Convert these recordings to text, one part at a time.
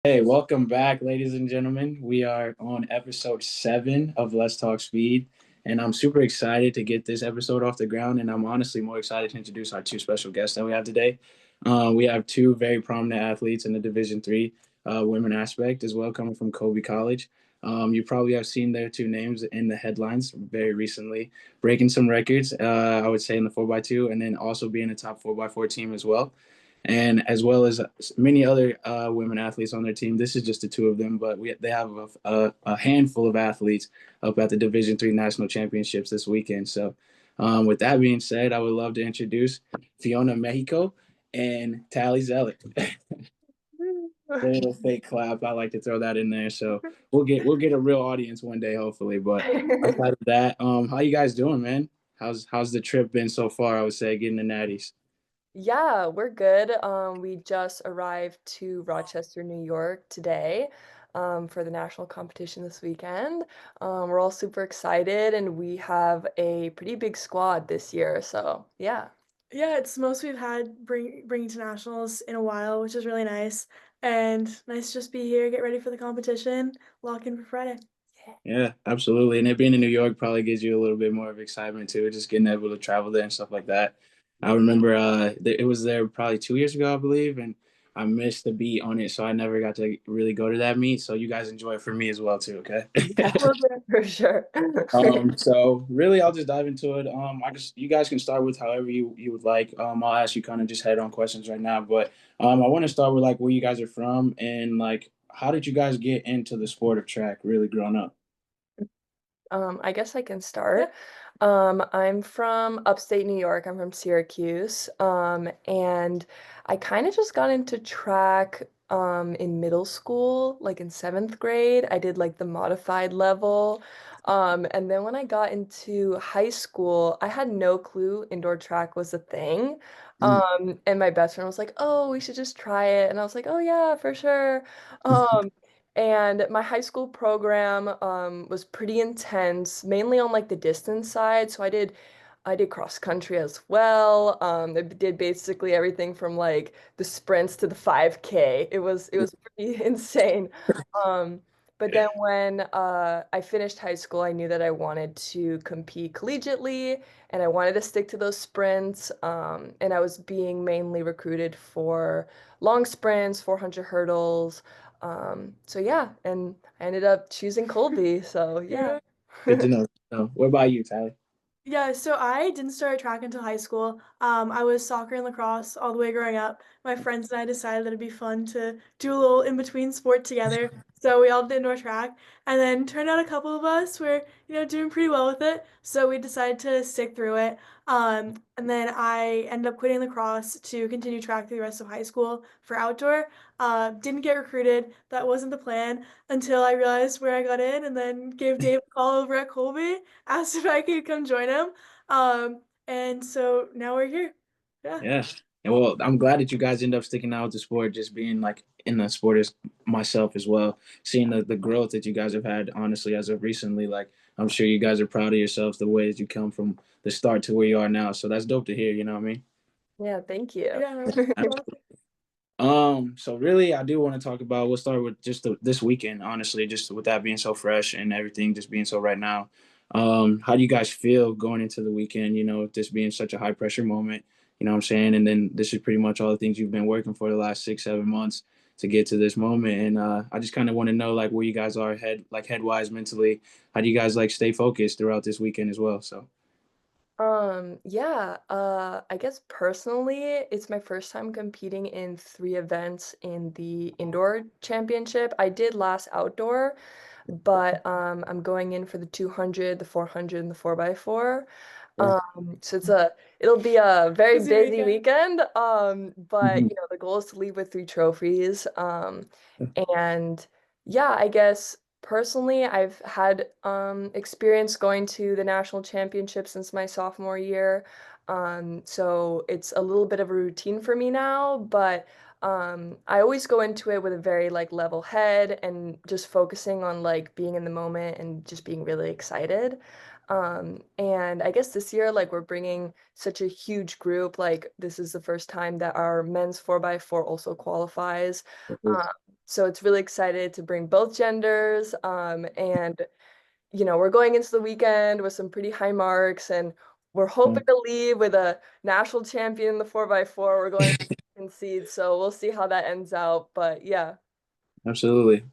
Hey, welcome back, ladies and gentlemen. We are on episode 7 of Let's Talk Speed, and I'm super excited to get this episode off the ground. And I'm honestly more excited to introduce our two special guests that we have today. We have two very prominent athletes in the Division 3 women aspect as well, coming from Colby College. You probably have seen their two names in the headlines very recently, breaking some records, I would say, in the 4x2, and then also being a top 4x4 team as well, and as well as many other women athletes on their team. This is just the two of them, but they have a handful of athletes up at the Division 3 national championships this weekend. So, with that being said, I would love to introduce Fiona Mejico and Tally Zeller. A little fake clap. I like to throw that in there. So we'll get a real audience one day, hopefully. But outside of that, how you guys doing, man? How's the trip been so far? I would say getting the natties. Yeah, we're good. We just arrived to Rochester, New York today, for the national competition this weekend. We're all super excited and we have a pretty big squad this year, so yeah. Yeah, it's the most we've had bringing to nationals in a while, which is really nice. And nice to just be here, get ready for the competition, lock in for Friday. Yeah, absolutely. And it being in New York probably gives you a little bit more of excitement too, just getting able to travel there and stuff like that. I remember it was there probably 2 years ago, I believe, and I missed the beat on it, so I never got to really go to that meet. So you guys enjoy it for me as well too, okay? Yeah, for sure. So really, I'll just dive into it. I just you guys can start with however you would like. I'll ask you kind of just head on questions right now, but I want to start with like where you guys are from and like how did you guys get into the sport of track really growing up? I guess I can start. I'm from upstate New York. I'm from Syracuse. And I kind of just got into track in middle school, like in seventh grade. I did like the modified level. And then when I got into high school, I had no clue indoor track was a thing. And my best friend was like, "Oh, we should just try it." And I was like, "Oh yeah, for sure." Um, and my high school program was pretty intense, mainly on like the distance side. So I did cross country as well. I did basically everything from like the sprints to the 5K. It was pretty insane. Um, but then when I finished high school, I knew that I wanted to compete collegiately and I wanted to stick to those sprints. And I was being mainly recruited for long sprints, 400 hurdles. So yeah, and I ended up choosing Colby. So yeah. Yeah. Good to know. What about you, Tyler? Yeah, so I didn't start track until high school. I was soccer and lacrosse all the way growing up. My friends and I decided that it'd be fun to do a little in-between sport together. So we all did indoor track, and then turned out a couple of us were, doing pretty well with it. So we decided to stick through it. And then I ended up quitting lacrosse to continue track through the rest of high school for outdoor. Didn't get recruited. That wasn't the plan until I realized where I got in, and then gave Dave a call over at Colby, asked if I could come join him. And so now we're here. Yeah. Yeah. And well, I'm glad that you guys end up sticking out with the sport, just being like in the sport as myself as well. Seeing the growth that you guys have had, honestly, as of recently, like I'm sure you guys are proud of yourselves the way that you come from the start to where you are now. So that's dope to hear, you know what I mean? Yeah, thank you. Yeah. So really I do want to talk about we'll start with just this weekend, honestly, just with that being so fresh and everything just being so right now. How do you guys feel going into the weekend, this being such a high pressure moment, you know what I'm saying? And then this is pretty much all the things you've been working for the last 6, 7 months to get to this moment. And I just kind of want to know like where you guys are head wise mentally. How do you guys like stay focused throughout this weekend as well? So Yeah, I guess personally, it's my first time competing in three events in the indoor championship. I did last outdoor, but I'm going in for the 200, the 400, and the 4x4. yeah. So it'll be a very Busy busy weekend. weekend. But Mhm. the goal is to leave with three trophies. And yeah, I guess personally, I've had experience going to the national championship since my sophomore year. So it's a little bit of a routine for me now, but I always go into it with a very like level head and just focusing on like being in the moment and just being really excited. And I guess this year, like we're bringing such a huge group. Like this is the first time that our men's 4x4 also qualifies. So it's really excited to bring both genders. And we're going into the weekend with some pretty high marks, and we're hoping to leave with a national champion in the 4x4. We're going for second seed, so we'll see how that ends out. But yeah. Absolutely.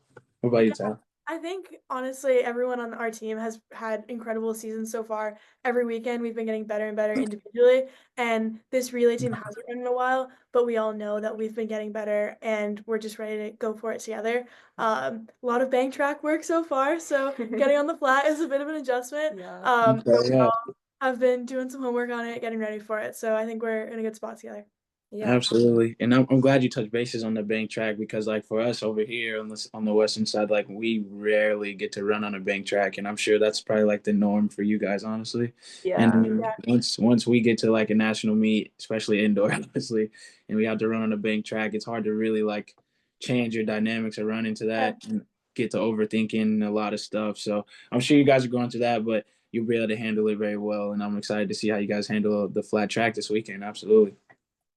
What about you, Tal? I think honestly, everyone on our team has had incredible seasons so far. Every weekend, we've been getting better and better individually, and this relay team hasn't run in a while, but we all know that we've been getting better, and we're just ready to go for it together. A lot of bank track work so far, so getting on the flat is a bit of an adjustment. Yeah. But Okay, we yeah. all have been doing some homework on it, getting ready for it. So I think we're in a good spot together. Yeah. Absolutely, and I'm glad you touched bases on the bank track because, like, for us over here on the western side, like, we rarely get to run on a bank track, and I'm sure that's probably like the norm for you guys, honestly. And Yeah. Yeah. once we get to like a national meet, especially indoor, obviously, and we have to run on a bank track, it's hard to really like change your dynamics or run into Yeah. that and get to overthinking a lot of stuff. So I'm sure you guys are going through that, but you'll be able to handle it very well, and I'm excited to see how you guys handle the flat track this weekend. Absolutely.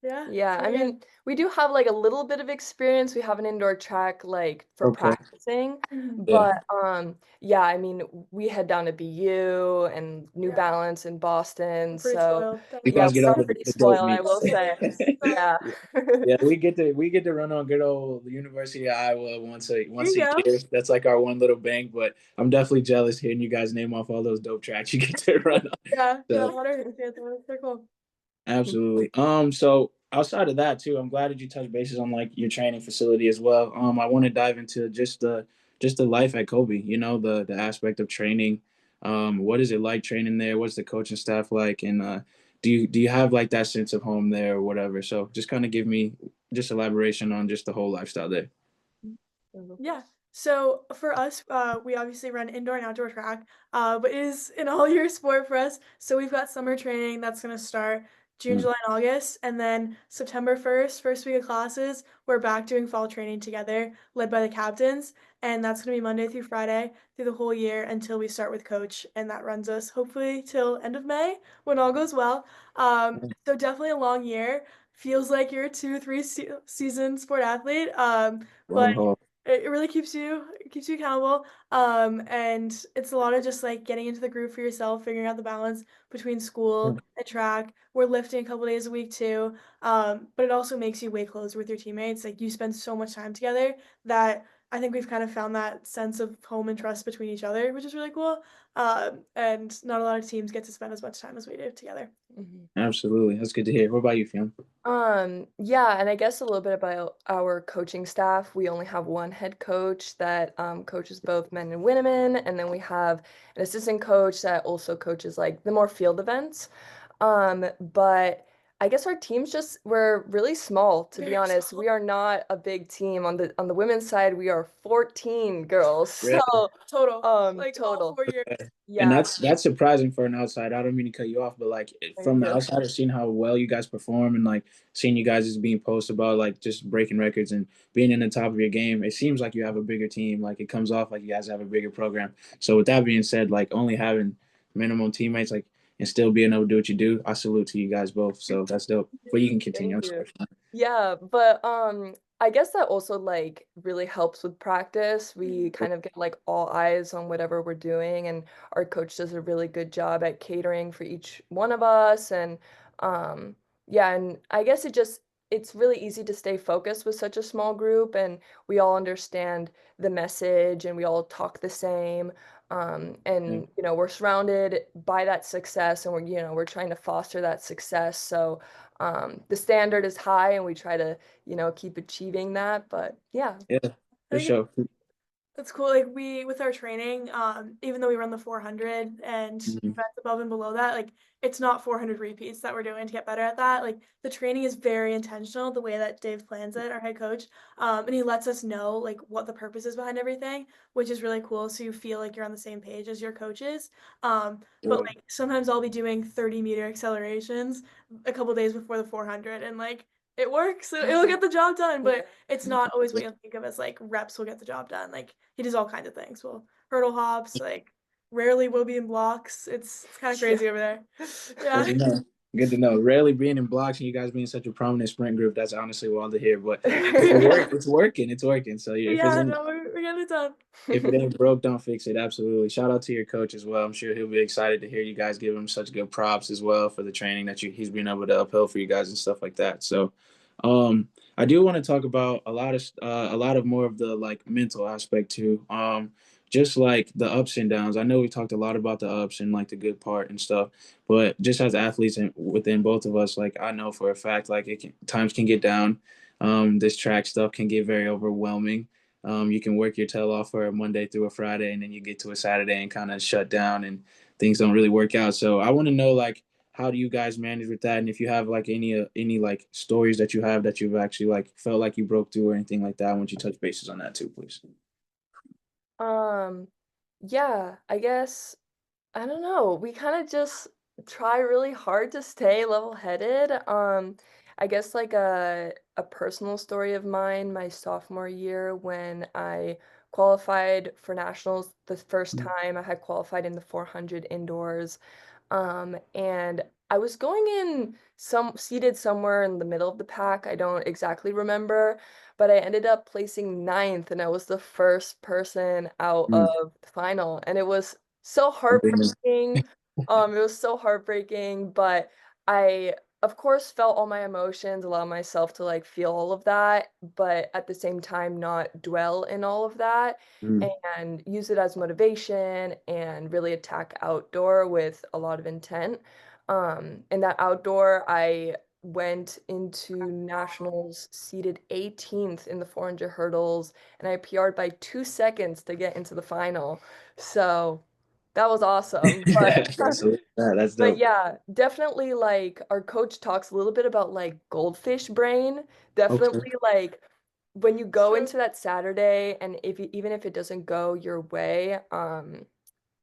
Yeah. Yeah, I Very good. mean, we do have like a little bit of experience. We have an indoor track like for Okay. practicing, Mhm. Yeah. but yeah, I mean, we head down to BU and New Yeah. Balance in Boston, We're pretty so spoiled. You yeah, guys get we all are pretty the dope spoiled, I will meets. say. Yeah. Yeah, we get to run on good old University of Iowa There once you a go. year. That's like our one little bank, but I'm definitely jealous hearing you guys name off all those dope tracks you get to run on. Yeah. Yeah. So Water. Yeah, they're cool. absolutely. So outside of that too, I'm glad that you touched bases on like your training facility as well. I want to dive into just the life at Colby. You know, the aspect of training. What is it like training there? What's the coaching staff like? And do you have like that sense of home there or whatever? So just kind of give me just elaboration on just the whole lifestyle there. Yeah. So for us, we obviously run indoor and outdoor track, but it is an all-year sport for us. So we've got summer training that's going to start June, Mm. July, and August, and then September 1st, first week of classes, we're back doing fall training together, led by the captains, and that's going to be Monday through Friday through the whole year until we start with coach, and that runs us hopefully till end of May when all goes well. So definitely a long year. Feels like you're a 2, 3 season sport athlete. But Long haul. it really keeps you accountable. And it's a lot of just like getting into the groove for yourself, figuring out the balance between school and track. We're lifting a couple days a week too. But it also makes you way closer with your teammates. Like you spend so much time together that I think we've kind of found that sense of home and trust between each other, which is really cool. And not a lot of teams get to spend as much time as we do together. Mhm. Absolutely, that's good to hear. What about you, Fiona? Yeah, and I guess a little bit about our coaching staff. We only have one head coach that coaches both men and women, and then we have an assistant coach that also coaches like the more field events. But I guess our team's just we're really small, to be Very honest. small. We are not a big team. On the women's side, we are 14 girls. Really? So, Total. Like all total. 4 years. And Yeah, that's surprising for an outside. I don't mean to cut you off, but like thank from the you. outsider, seeing how well you guys perform and like seeing you guys as being posted about like just breaking records and being in the top of your game, it seems like you have a bigger team. Like it comes off like you guys have a bigger program. So with that being said, like only having minimum teammates, like and still being able to do what you do, I salute to you guys both. So that's dope. But you can continue. Thank I'm you. sorry. Yeah, but I guess that also like really helps with practice. We kind of get like all eyes on whatever we're doing, and our coach does a really good job at catering for each one of us. And um yeah, and I guess it's really easy to stay focused with such a small group, and we all understand the message and we all talk the same. Yeah, And we're surrounded by that success, and we're trying to foster that success. So the standard is high, and we try to keep achieving that. But yeah. yeah, I for think sure. That's cool. Like we with our training, even though we run the 400 and Mhm. events above and below that, like it's not 400 repeats that we're doing to get better at that. Like the training is very intentional, the way that Dave plans it, our head coach, and he lets us know like what the purpose is behind everything, which is really cool. So you feel like you're on the same page as your coaches. But Yeah, like sometimes I'll be doing 30-meter accelerations a couple days before the 400, and like it works. It'll get the job done, but it's not always what you'll think of as like reps will get the job done. Like he does all kinds of things. Well, hurdle hops, like rarely will be in blocks. It's kind of Yeah. crazy over there. good Yeah. to know. Good to know. Rarely being in blocks and you guys being such a prominent sprint group, that's honestly wild to hear. But it worked. It's working. It's working. So Yeah, no, we're getting it done. if it ain't broke, don't fix it. Absolutely. Shout out to your coach as well. I'm sure he'll be excited to hear you guys give him such good props as well for the training that he's been able to uphill for you guys and stuff like that. So, I do want to talk about a lot of more of the like mental aspect too. Just like the ups and downs. I know we talked a lot about the ups and like the good part and stuff, but just as athletes and within both of us, like I know for a fact, like times can get down. This track stuff can get very overwhelming. You can work your tail off for a Monday through a Friday, and then you get to a Saturday and kind of shut down, and things don't really work out. So I want to know, like, how do you guys manage with that? And if you have like any like stories that you have that you've actually like felt like you broke through or anything like that, I want you to touch bases on that too, please. Um, yeah, I guess I don't know. We kind of just try really hard to stay level-headed. I guess like a personal story of mine, my sophomore year when I qualified for nationals the first time, I had qualified in the 400 indoors. And I was going in some seated somewhere in the middle of the pack. I don't exactly remember, but I ended up placing ninth, and I was the first person out Mm. of the final, and it was so Mm. heartbreaking. It was so heartbreaking, but I, of course, felt all my emotions, allowed myself to like feel all of that, but at the same time, not dwell in all of that Mm. and use it as motivation and really attack outdoor with a lot of intent. In that outdoor, I went into nationals seated 18th in the 400 hurdles, and I PR'd by 2 seconds to get into the final. So that was awesome. But That's but dope. yeah, definitely like our coach talks a little bit about like goldfish brain. Okay. Definitely like when you go into that Saturday and even if it doesn't go your way,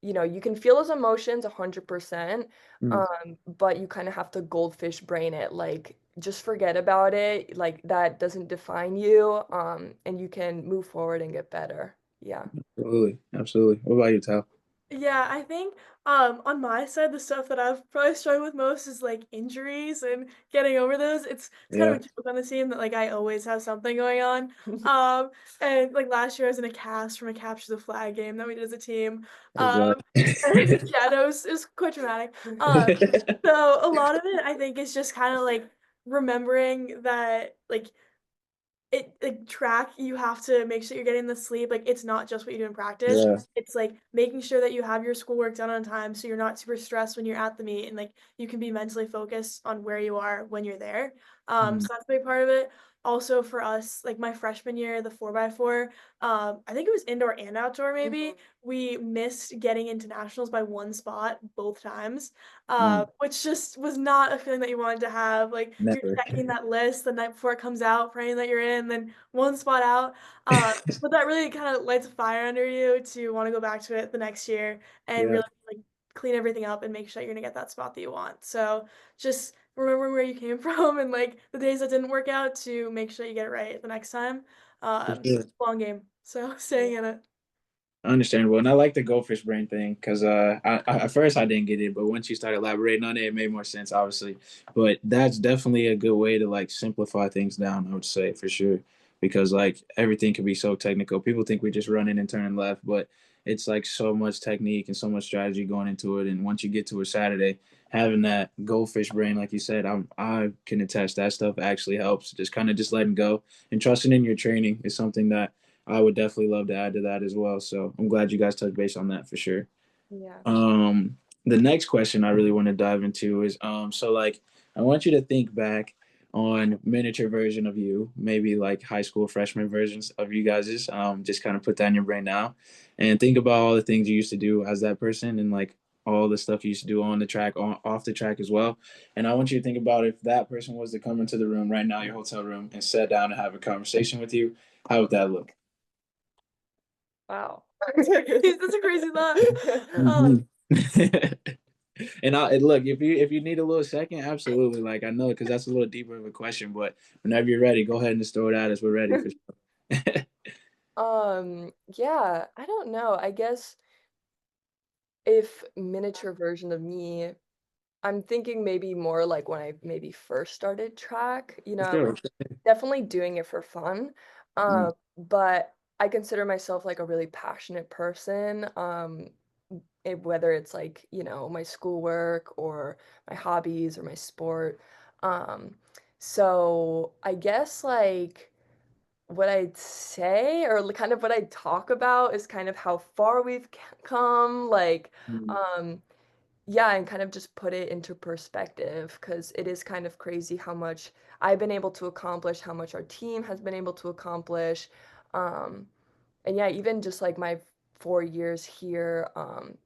you can feel those emotions 100%, Mm. but you kind of have to goldfish brain it. Like just forget about it. Like that doesn't define you, and you can move forward and get better. Yeah. Absolutely. Absolutely. What about you, Tal? Yeah, I think on my side the stuff that I've probably struggled with most is like injuries and getting over those. It's kind Yeah. of a joke on the team that like I always have something going on. And like last year I was in a cast from a capture the flag game that we did as a team. That's Um yeah, no, it was quite dramatic. So a lot of it I think is just kind of like remembering that like it like track you have to make sure you're getting the sleep, like it's not just what you do in practice. Yeah. It's like making sure that you have your schoolwork done on time so you're not super stressed when you're at the meet, and like you can be mentally focused on where you are when you're there. Mm. So that's a big part of it. Also for us, like my freshman year, the 4x4, I think it was indoor and outdoor maybe, we missed getting into nationals by one spot both times, Mm. which just was not a feeling that you wanted to have. Like you're Never. checking that list the night before it comes out, praying that you're in, then one spot out. But that really kind of lights a fire under you to want to go back to it the next year and Yeah, really like clean everything up and make sure you're gonna get that spot that you want. So just remembering where you came from and like the days that didn't work out to make sure you get it right the next time. for sure. Long game. So staying in it. Understandable, and I like the goldfish brain thing because at first I didn't get it, but once you start elaborating on it, it made more sense, obviously. But that's definitely a good way to like simplify things down. I would say for sure, because like everything can be so technical. People think we just run in and turn left, but it's like so much technique and so much strategy going into it. And once you get to a Saturday, having that goldfish brain, like you said, I can attest that stuff actually helps. Just kind of just letting go and trusting in your training is something that I would definitely love to add to that as well. So I'm glad you guys touched base on that for sure. Yeah. The next question I really want to dive into is so like I want you to think back on miniature version of you, maybe like high school freshman versions of you guys's. Just kind of put that in your brain now, and think about all the things you used to do as that person, and like all the stuff you used to do on the track, off the track as well. And I want you to think about if that person was to come into the room right now, your hotel room, and sit down and have a conversation with you, how would that look? Wow. That's a crazy thought. Mm-hmm. And look, if you need a little second, absolutely. Like I know because that's a little deeper of a question, but whenever you're ready, go ahead and just throw it at us. We're ready for sure. Yeah, I don't know. I guess if miniature version of me I'm thinking maybe more like when I maybe first started track, For I was sure. definitely doing it for fun. Mm, But I consider myself like a really passionate person. Whether it's like, my schoolwork or my hobbies or my sport. Um, so I guess like what I'd say or kind of what I'd talk about is kind of how far we've come, like, mm, um, yeah, and kind of just put it into perspective because it is kind of crazy how much I've been able to accomplish, how much our team has been able to accomplish. Um, and yeah, even just like my 4 years here,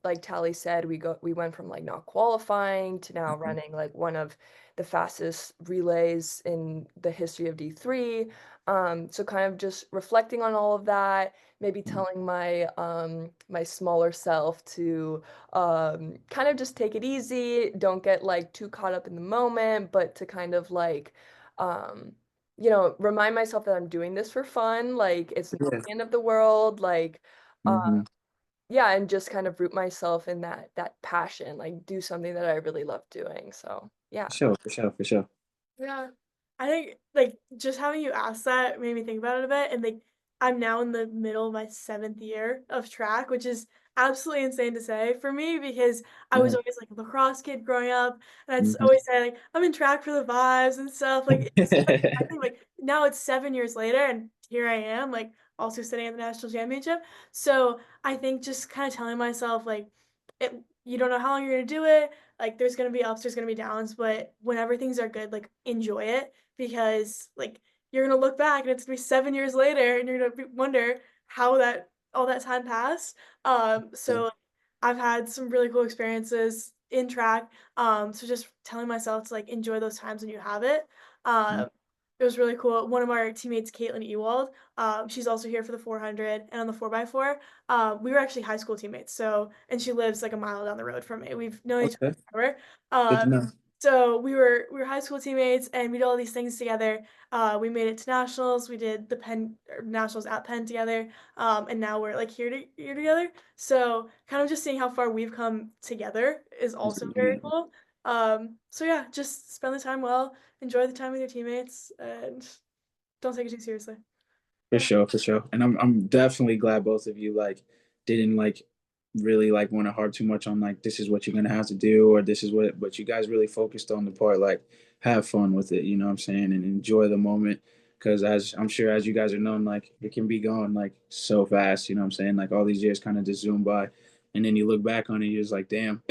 like Tally said, we went from like not qualifying to now mhm, running like one of the fastest relays in the history of D3. So kind of just reflecting on all of that, maybe mm. telling my smaller self to kind of just take it easy, don't get like too caught up in the moment, but to kind of like um remind myself that I'm doing this for fun, like it's not Yeah. the end of the world, like uh Hmm. yeah, and just kind of root myself in that passion, like do something that I really love doing. So, yeah. For sure, for sure, for sure. Yeah. I think, like, just having you ask that made me think about it a bit, and, like, I'm now in the middle of my 7th year of track, which is absolutely insane to say for me because I was Yeah. always, like, a lacrosse kid growing up, and I'd Hmm. always say, like, "I'm in track for the vibes and stuff," like, it's like, I think, like, now it's 7 years later, and here I am, like, also sitting at the national championship, so I think just kinda telling myself, like, you don't know how long you're gonna do it, like, there's gonna be ups, there's gonna be downs, but whenever things are good, like, enjoy it because, like, you're gonna look back and it's gonna be 7 years later and you're gonna wonder how that all that time passed. Yeah. So I've had some really cool experiences in track. So just telling myself to, like, enjoy those times when you have it. Mm. Um, it was really cool. One of our teammates, Caitlin Ewald, she's also here for the 400 and on the 4x4. We were actually high school teammates. So, and she lives like a mile down the road from me. We've known each Okay. other Good forever. to know. So we were high school teammates and we did all these things together. We made it to nationals. We did the Penn or nationals at Penn together. And now we're like here together. So kind of just seeing how far we've come together is That's also good. very cool. So yeah, just spend the time well, enjoy the time with your teammates, and don't take it too seriously. For Yeah. sure, for sure. And I'm definitely glad both of you like didn't like really like want to harp too much on like this is what you're gonna have to do or this is what but you guys really focused on the part like have fun with it, you know what I'm saying, and enjoy the moment. Because as I'm sure as you guys are known, like it can be going like so fast, you know what I'm saying? Like all these years kind of just zoom by. And then you look back on it, you're just like, damn,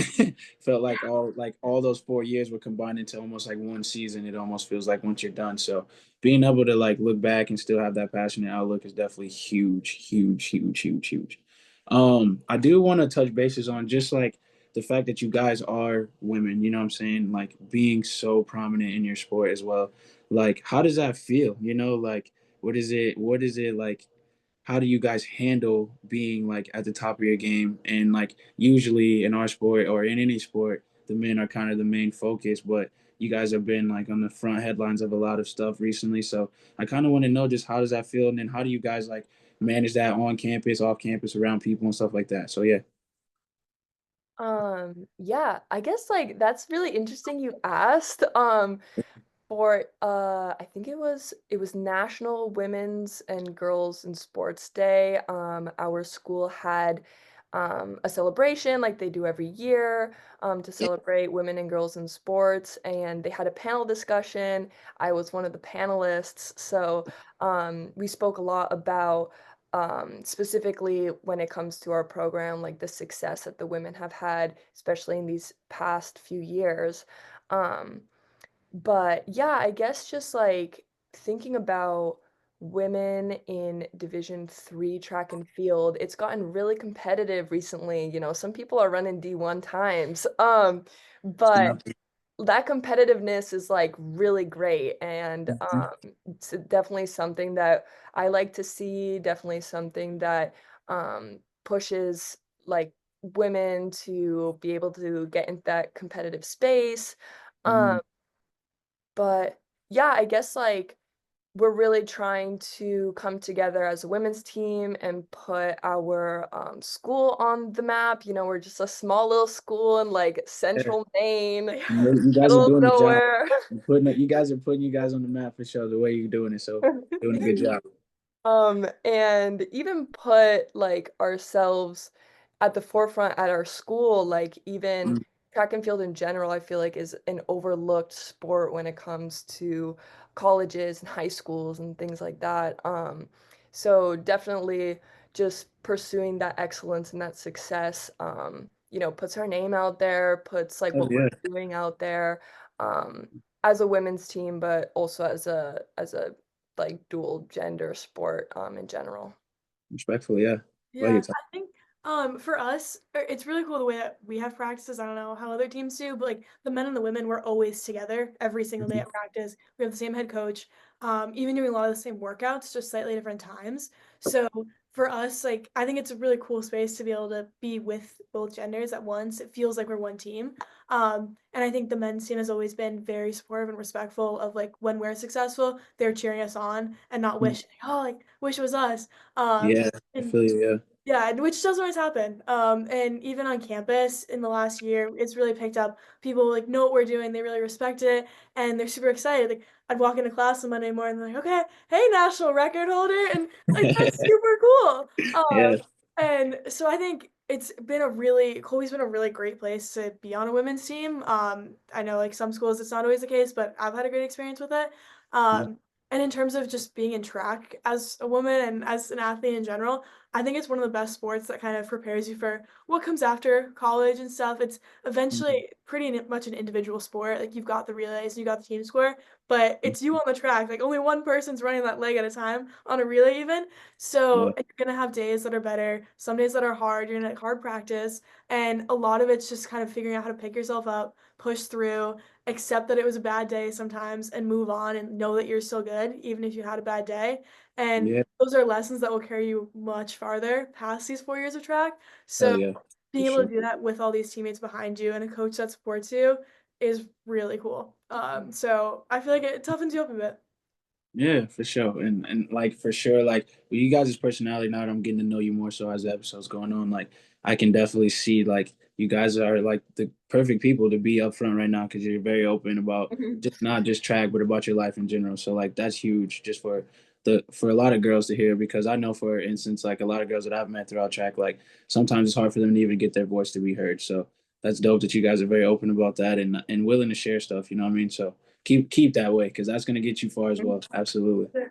felt like all those 4 years were combined into almost like one season. It almost feels like once you're done. So being able to like look back and still have that passionate outlook is definitely huge, huge, huge, huge, huge. I do want to touch bases on just like the fact that you guys are women, you know what I'm saying? Like being so prominent in your sport as well. Like, how does that feel? You know, like what is it like how do you guys handle being like at the top of your game? And like usually in our sport or in any sport, the men are kind of the main focus, but you guys have been like on the front headlines of a lot of stuff recently. So I kind of want to know just how does that feel, and then how do you guys like manage that on campus, off campus, around people and stuff like that. So yeah. Yeah, I guess like that's really interesting you asked. For I think it was National Women's and Girls in Sports Day. Our school had a celebration like they do every year to celebrate women and girls in sports, and they had a panel discussion. I was one of the panelists, so we spoke a lot about specifically when it comes to our program, like the success that the women have had, especially in these past few years. Um, but yeah, I guess just like thinking about women in Division 3 track and field, it's gotten really competitive recently. Some people are running D1 times. But that competitiveness is like really great, and it's definitely something that I like to see, definitely something that pushes like women to be able to get into that competitive space. Um, Mhm. but yeah, I guess like we're really trying to come together as a women's team and put our school on the map. You know, we're just a small little school in like Yeah. central Maine, You guys are middle of doing the job. nowhere. You guys are putting you guys on the map for sure. The way you're doing it, so doing a good job. And even put like ourselves at the forefront at our school, like even Mm, track and field in general, I feel like is an overlooked sport when it comes to colleges and high schools and things like that. So definitely just pursuing that excellence and that success, puts our name out there, puts like oh what we're yeah, doing out there, um, as a women's team, but also as a like dual gender sport in general. respectfully, yeah. Go Yeah, ahead, I think for us, it's really cool the way that we have practices. I don't know how other teams do, but like the men and the women, we're always together every single day Mhm. at practice. We have the same head coach, even doing a lot of the same workouts, just slightly different times. So for us, like I think it's a really cool space to be able to be with both genders at once. It feels like we're one team. And I think the men's team has always been very supportive and respectful of like when we're successful, they're cheering us on and not wishing, oh, like wish it was us. Yeah, I And feel you. Yeah. yeah, which doesn't always happen. And even on campus in the last year, it's really picked up. People like know what we're doing, they really respect it, and they're super excited. Like I'd walk into class on Monday morning, and they're like, "Okay, hey, national record holder," and like that's super cool. Yeah. And so I think Colby's been a really great place to be on a women's team. I know like some schools it's not always the case, but I've had a great experience with it. Yeah. And in terms of just being in track as a woman and as an athlete in general, I think it's one of the best sports that kind of prepares you for what comes after college and stuff. It's Mhm. eventually much an individual sport. Like you've got the relays, you got the team score, but it's you on the track. Like only one person's running that leg at a time on a relay even. So Yeah. and you're gonna have days that are better, some days that are hard. You're gonna have hard practice, and a lot of it's just kind of figuring out how to pick yourself up, push through, accept that it was a bad day sometimes, and move on and know that you're still good even if you had a bad day. And Yeah. those are lessons that will carry you much farther past these 4 years of track. Hell So yeah, for being able to sure. do that with all these teammates behind you and a coach that supports you is really cool. So I feel like it toughens you up a bit. Yeah, for sure. And like for sure, like with you guys' personality now that I'm getting to know you more so as the episode's going on, like I can definitely see like you guys are like the perfect people to be up front right now because you're very open about Mhm. just not just track but about your life in general. So like that's huge just for a lot of girls to hear because I know for instance like a lot of girls that I've met throughout track like sometimes it's hard for them to even get their voice to be heard. So that's dope that you guys are very open about that and willing to share stuff, you know what I mean? So keep that way because that's gonna get you far as well. Absolutely.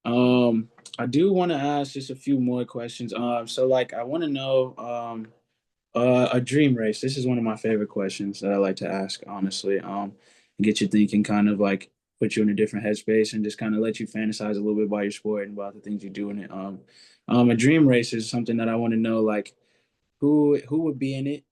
Um, I do want to ask just a few more questions. So like I want to know a dream race. This is one of my favorite questions that I like to ask, honestly. And get you thinking, kind of like put you in a different headspace and just kind of let you fantasize a little bit about your sport and about the things you do in it. A dream race is something that I want to know, like who would be in it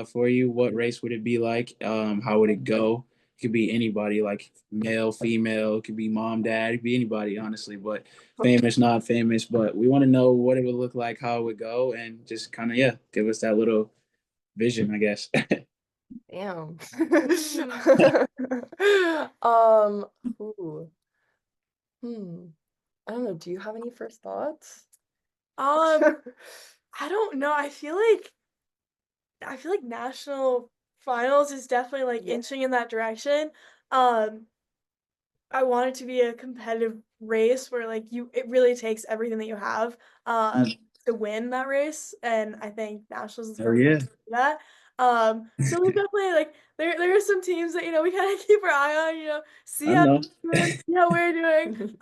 for you? What race would it be like? How would it go? It could be anybody, like male, female. It could be mom, dad. It could be anybody, honestly. But famous, not famous. But we want to know what it would look like, how it would go, and just kind of yeah, give us that little vision, I guess. Damn. Hmm. Um, ooh, hmm. I don't know. Do you have any first thoughts? Um, I don't know. I feel like national finals is definitely like Yeah. inching in that direction. Um, I want it to be a competitive race where like it really takes everything that you have to win that race, and I think nationals is the Hell perfect yeah, place to do that. So we definitely like there are some teams that we kind of keep our eye on, see I how know. they're doing, see how we're doing.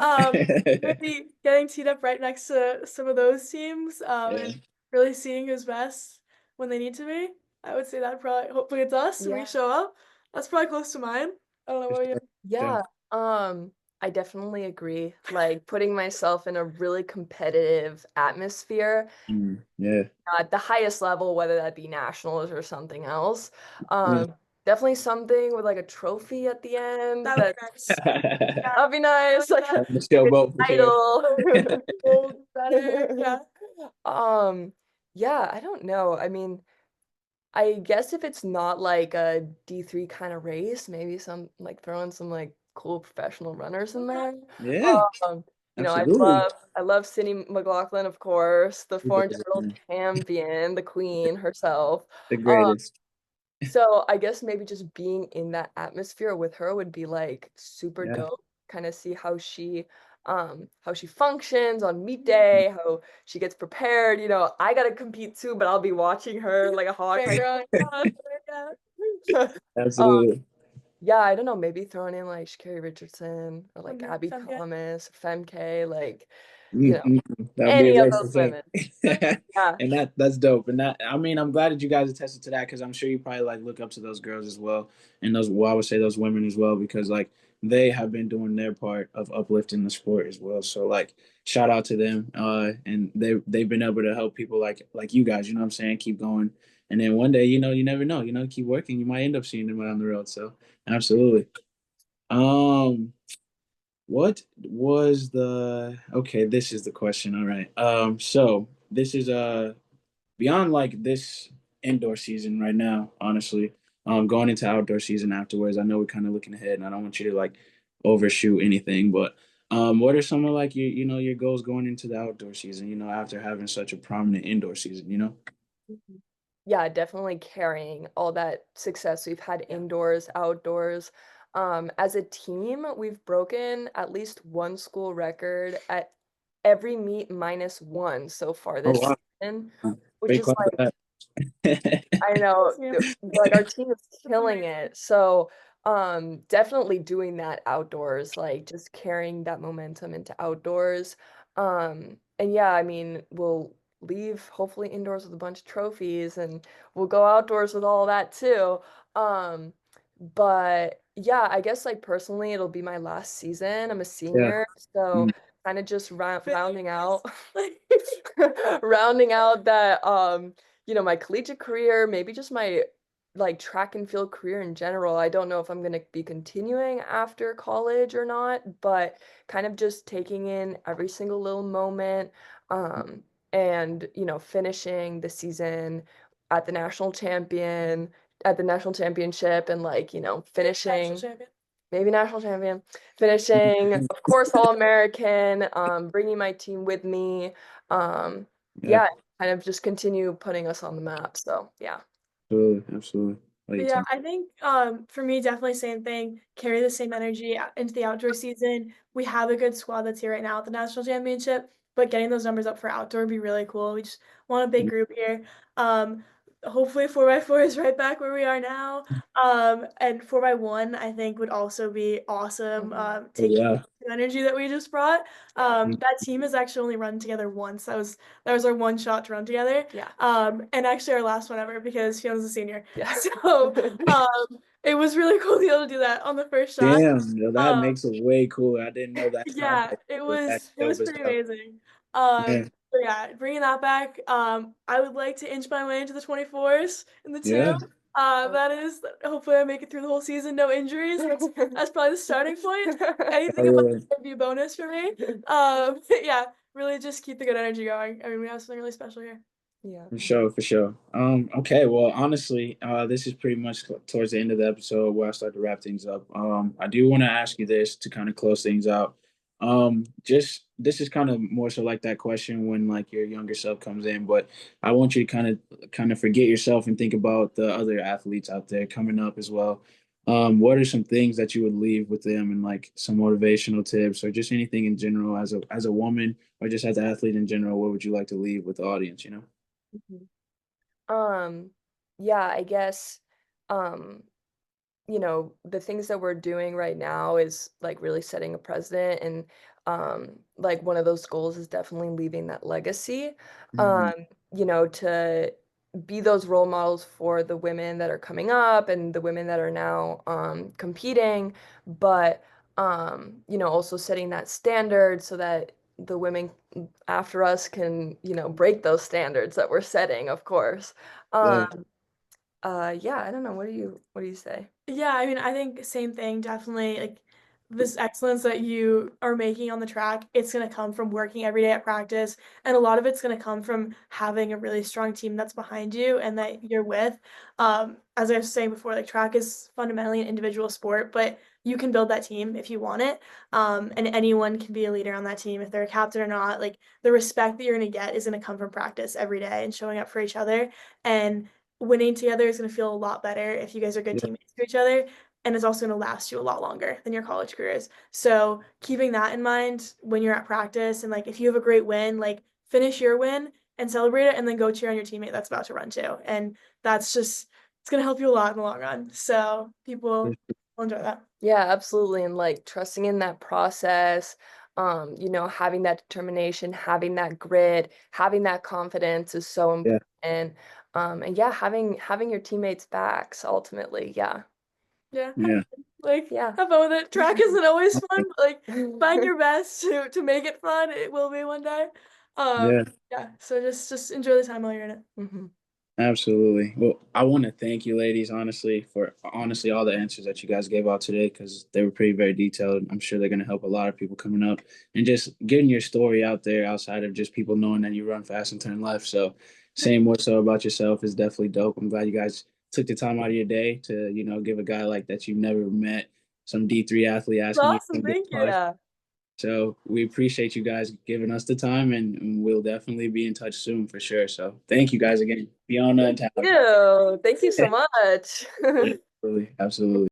Maybe getting teed up right next to some of those teams, Yeah, and really seeing who's best when they need to be. I would say that probably hopefully it's us and we Yeah. show up. That's probably close to mine. I don't know for about you. sure. Yeah. Yeah. I definitely agree. Like putting myself in a really competitive atmosphere Yeah. at the highest level, whether that be nationals or something else. Yeah. Definitely something with like a trophy at the end. That would be nice. Yeah, That'd be nice. Like that. Having a sailboat for sure. title. Gold better. Yeah. Um, yeah, I don't know. I mean, I guess if it's not like a D3 kind of race, maybe some like throw in some like cool professional runners in there. Yeah, You know, I absolutely. love Cindy McLaughlin, of course, the 400 world 100%. champion, the queen herself. The Um, greatest. so I guess maybe just being in that atmosphere with her would be like super Yeah. dope. Kind of see how she functions on meet day, how she gets prepared. You know, I gotta compete too, but I'll be watching her like a hawk. Like, oh, yeah. Absolutely. Yeah, I don't know, maybe throwing in like Sha'Carri Richardson or like Okay, Abby Femke. Thomas, Femke, like, you know, Mm-mm. That would be a any of great those women. effect. Yeah. And that's dope. And that, I mean, I'm glad that you guys attested to that because I'm sure you probably like look up to those girls as well, and those, well, I would say those women as well, because like they have been doing their part of uplifting the sport as well. So like shout out to them. And they've been able to help people like you guys, you know what I'm saying, keep going. And then one day, you never know, keep working, you might end up seeing them down the road. So absolutely. Um what was the okay, this is the question. All right. So this is beyond like this indoor season right now, honestly. Going into outdoor season afterwards. I know we're kind of looking ahead and I don't want you to like overshoot anything, but what are some of like your goals going into the outdoor season, after having such a prominent indoor season? Mhm. Yeah, definitely carrying all that success we've had indoors, outdoors. As a team, we've broken at least one school record at every meet minus one so far Oh this wow. season, which Big is clap for like that. I know, Yeah. like our team is killing it. So, definitely doing that outdoors, like just carrying that momentum into outdoors. And yeah, I mean, we'll leave hopefully indoors with a bunch of trophies and we'll go outdoors with all that too. Um, but yeah, I guess like personally, it'll be my last season. I'm a Yeah. senior, so Mm, kind of just rounding out, rounding out that you know, my collegiate career, maybe just my like track and field career in general. I don't know if I'm going to be continuing after college or not, but kind of just taking in every single little moment um and, you know, finishing the season at the national champion at the national championship and like, you know, National finishing champion. maybe national champion, finishing, mm, of course, All-American, bringing my team with me. Um, yeah, yeah, kind of just continue putting us on the map. So yeah. absolutely, absolutely. Like you Yeah, talk. I think for me, definitely same thing. Carry the same energy into the outdoor season. We have a good squad that's here right now at the national championship, but getting those numbers up for outdoor would be really cool. We just want a big group here. Um, Hopefully 4x4 is right back where we are now. And 4x1 I think would also be awesome. Oh Taking yeah. the energy that we just brought. Mm, That team has actually only run together once. That was our one shot to run together. Yeah. And actually our last one ever because Fiona's a senior. Yeah. So it was really cool to be able to do that on the first shot. damn, yo, that Um, makes it way cooler. I didn't know that yeah, context. it But that's was it dope was as pretty hell. amazing. Yeah. But yeah, bringing that back. I would like to inch my way into the 24s in the two. Yeah. That is hopefully I make it through the whole season, no injuries. That's probably the starting point. Anything above Oh, that would be a bonus for me. Yeah, really just keep the good energy going. I mean, we have something really special here. Yeah. for sure, for sure. Okay, well, honestly, this is pretty much towards the end of the episode where I start to wrap things up. I do want to ask you this to kind of close things out. Just this is kind of more so like that question when like your younger self comes in, but I want you to kind of forget yourself and think about the other athletes out there coming up as well. What are some things that you would leave with them and like some motivational tips or just anything in general as a woman or just as an athlete in general, what would you like to leave with the audience? Mhm. Um, yeah, I guess um you know, the things that we're doing right now is like really setting a precedent and like one of those goals is definitely leaving that legacy. Mhm. You know, to be those role models for the women that are coming up and the women that are now competing, but you know, also setting that standard so that the women after us can, you know, break those standards that we're setting, of course. Yeah. Um, yeah, I don't know. What do you say? Yeah, I mean, I think same thing, definitely like this excellence that you are making on the track, it's going to come from working every day at practice. And a lot of it's going to come from having a really strong team that's behind you and that you're with. As I was saying before, like track is fundamentally an individual sport, but you can build that team if you want it. And anyone can be a leader on that team if they're a captain or not. Like the respect that you're going to get is going to come from practice every day and showing up for each other. And winning together is going to feel a lot better if you guys are good Yeah. teammates to each other, and it's also going to last you a lot longer than your college careers. So keeping that in mind when you're at practice, and like if you have a great win, like finish your win and celebrate it, and then go cheer on your teammate that's about to run too. And that's just it's going to help you a lot in the long run. So people will enjoy that. Yeah, absolutely. And like trusting in that process, having that determination, having that grit, having that confidence is so Yeah. important. And yeah, having your teammates' backs ultimately. Yeah. Yeah. Yeah. Like Yeah. have fun with it. Track isn't always fun, but like find your best to make it fun. It will be one day. Yeah. Yeah. So just enjoy the time while you're in it. hmm Absolutely. Well, I want to thank you, ladies, honestly, for honestly all the answers that you guys gave out today because they were pretty very detailed. I'm sure they're going to help a lot of people coming up and just getting your story out there outside of just people knowing that you run fast and turn left. So, saying more so about yourself is definitely dope. I'm glad you guys took the time out of your day to, give a guy like that you've never met, some D3 athlete It's asking you awesome. some good Thank you. advice. Yeah. So we appreciate you guys giving us the time, and we'll definitely be in touch soon for sure. So thank you guys again, Fiona and Tally. Thank you. Thank you so much. Absolutely, absolutely.